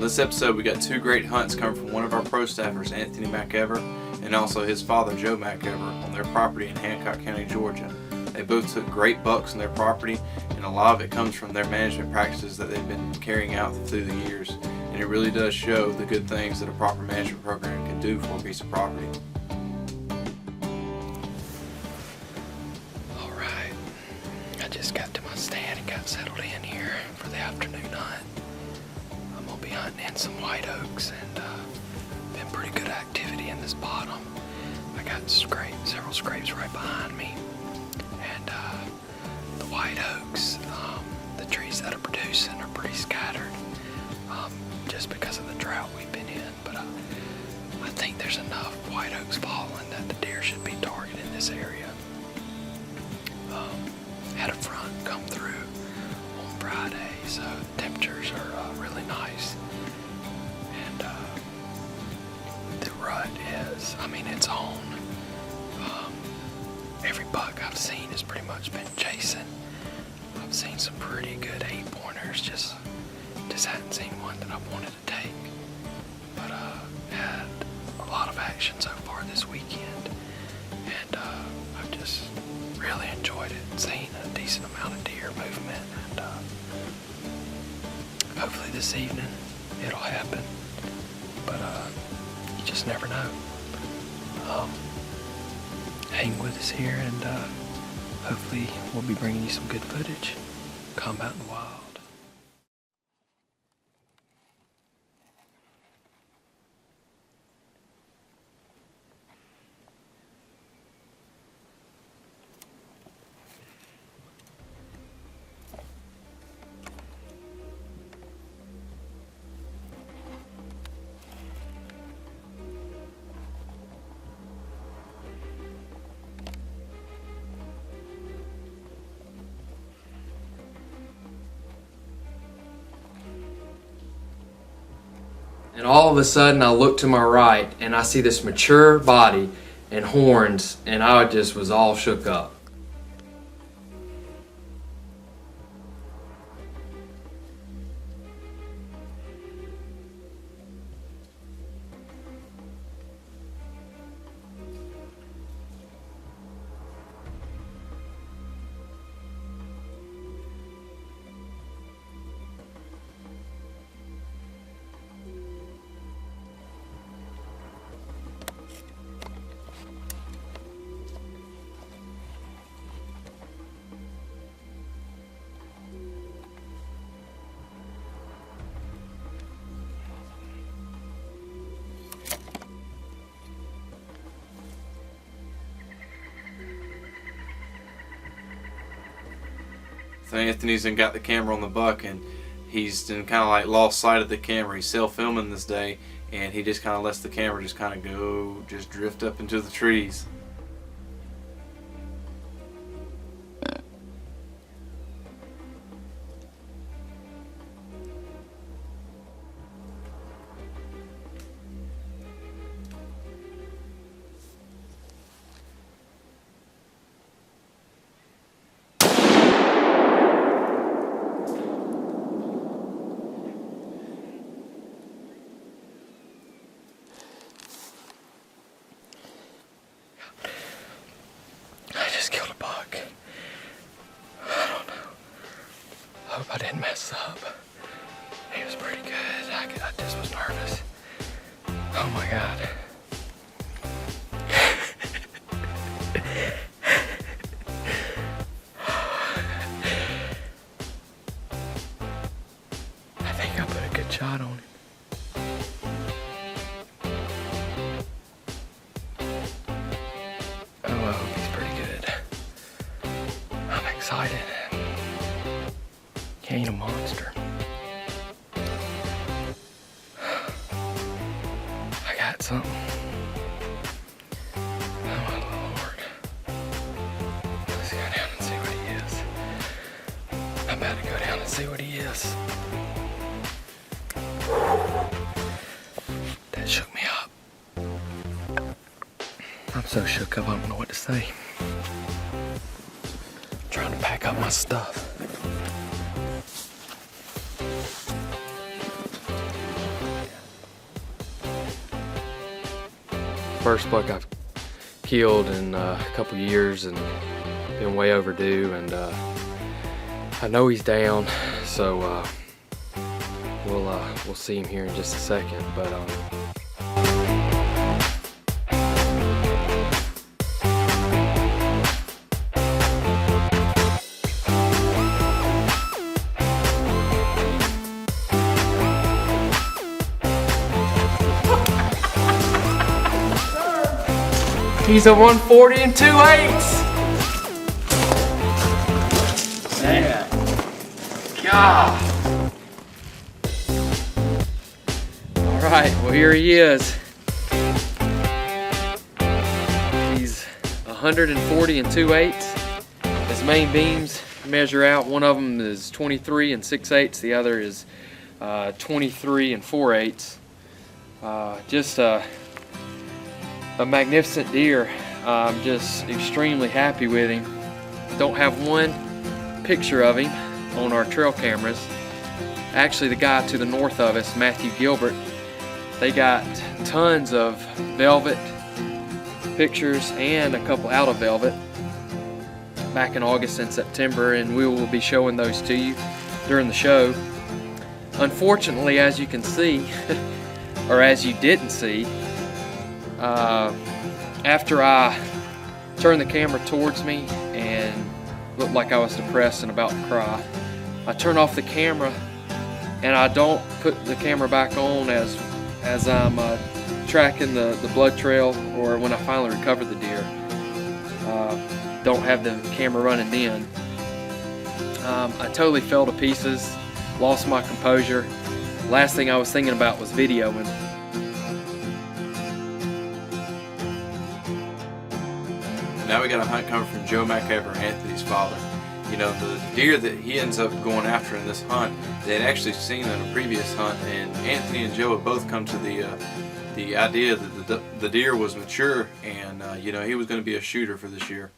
this episode we got two great hunts coming from one of our pro staffers, Anthony McEver, and also his father, Joe McEver, on their property in Hancock County, Georgia. They both took great bucks on their property, and a lot of it comes from their management practices that they've been carrying out through the years. And it really does show the good things that a proper management program can do for a piece of property. Alright, I just got to my stand and got settled in here for the afternoon hunt. I'm going to be hunting in some white oaks, and been pretty good activity in this bottom. I got several scrapes right behind me, and the white oaks, the trees that are producing are pretty scattered, just because of the drought we've been in, but I think there's enough white oaks falling that the deer should be targeting this area. Had a front come through on Friday, so temperatures are really nice, and the rut is, it's on. Every buck I've seen has pretty much been chasing. I've seen some pretty good 8-pointers, just hadn't seen one that I wanted to take, but had a lot of action so far this weekend, and I've just really enjoyed it, seeing a decent amount of deer movement, and hopefully this evening it'll happen, but you just never know. Hang with us here, and hopefully we'll be bringing you some good footage. Combat in the Wild. And all of a sudden I look to my right and I see this mature body and horns, and I just was all shook up. So Anthony's got the camera on the buck, and he's kind of like lost sight of the camera. He's self-filming this day, and he just kind of lets the camera just kind of go, just drift up into the trees. I hope I didn't mess up. He was pretty good. I just was nervous. Oh my God. I think I put a good shot on him. Oh, I hope he's pretty good. I'm excited. He ain't a monster. I got something. Oh my Lord. Let's go down and see what he is. I'm about to go down and see what he is. That shook me up. I'm so shook up I don't know what to say. I'm trying to pack up my stuff. first buck I've killed in a couple years and been way overdue, and I know he's down, so we'll see him here in just a second. But he's a 140 and 2/8. Man. God. All right, well here he is. He's 140 and 2/8. His main beams measure out. One of them is 23 and 6/8. The other is 23 and 4/8. Just a magnificent deer. I'm just extremely happy with him. Don't have one picture of him on our trail cameras. Actually, the guy to the north of us, Matthew Gilbert, they got tons of velvet pictures and a couple out of velvet back in August and September, and we will be showing those to you during the show. Unfortunately, as you can see, or as you didn't see, after I turned the camera towards me and looked like I was depressed and about to cry, I turn off the camera and I don't put the camera back on as I'm tracking the blood trail, or when I finally recover the deer. Don't have the camera running then. I totally fell to pieces, lost my composure. Last thing I was thinking about was videoing. Now we got a hunt coming from Joe McEver, Anthony's father. You know, the deer that he ends up going after in this hunt, they had actually seen in a previous hunt, and Anthony and Joe had both come to the idea that the deer was mature, and you know, he was going to be a shooter for this year.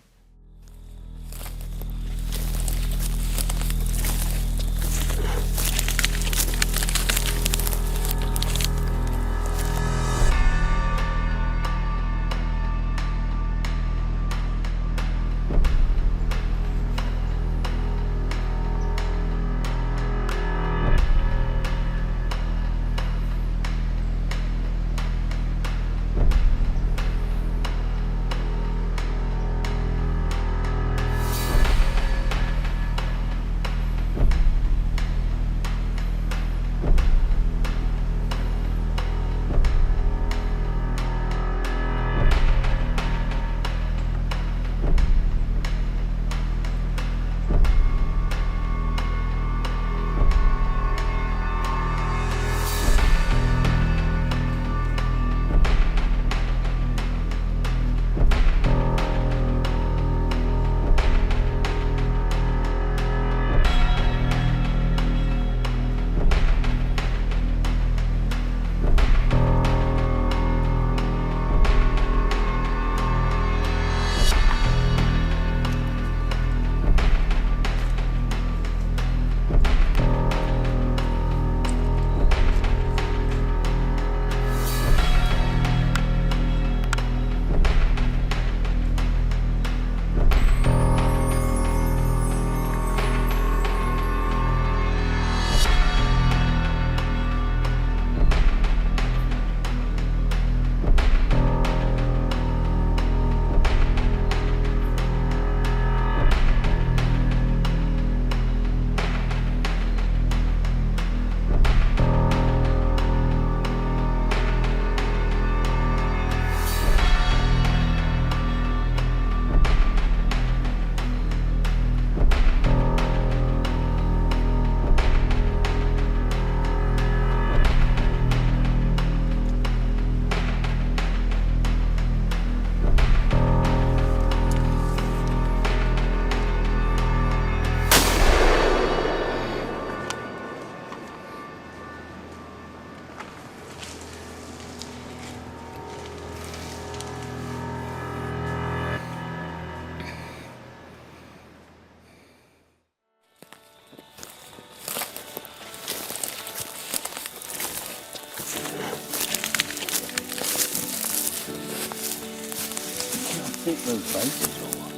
Those faces are like.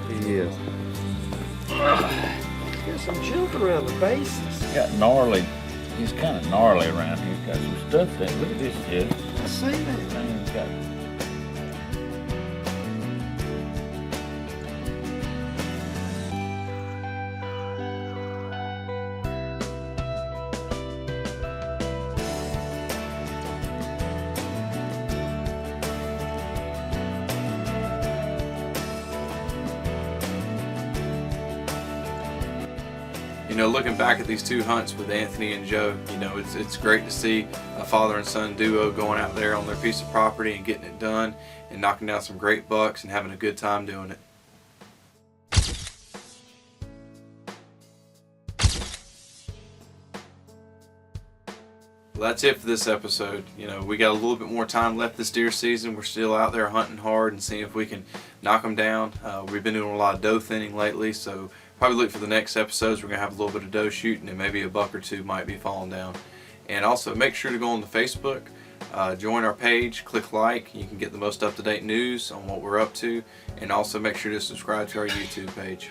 He is. Got some junk around the bases. Got gnarly. He's kind of gnarly around here. He's got some stuff there. Look at this, Jed. I see that. Man, he's got. You know, looking back at these two hunts with Anthony and Joe, you know, it's great to see a father and son duo going out there on their piece of property and getting it done and knocking down some great bucks and having a good time doing it. Well, that's it for this episode. You know, we got a little bit more time left this deer season. We're still out there hunting hard and seeing if we can knock them down. We've been doing a lot of doe thinning lately, so probably look for the next episodes. We're going to have a little bit of doe shooting and maybe a buck or two might be falling down. And also make sure to go on the Facebook, join our page, click like. You can get the most up-to-date news on what we're up to. And also make sure to subscribe to our YouTube page.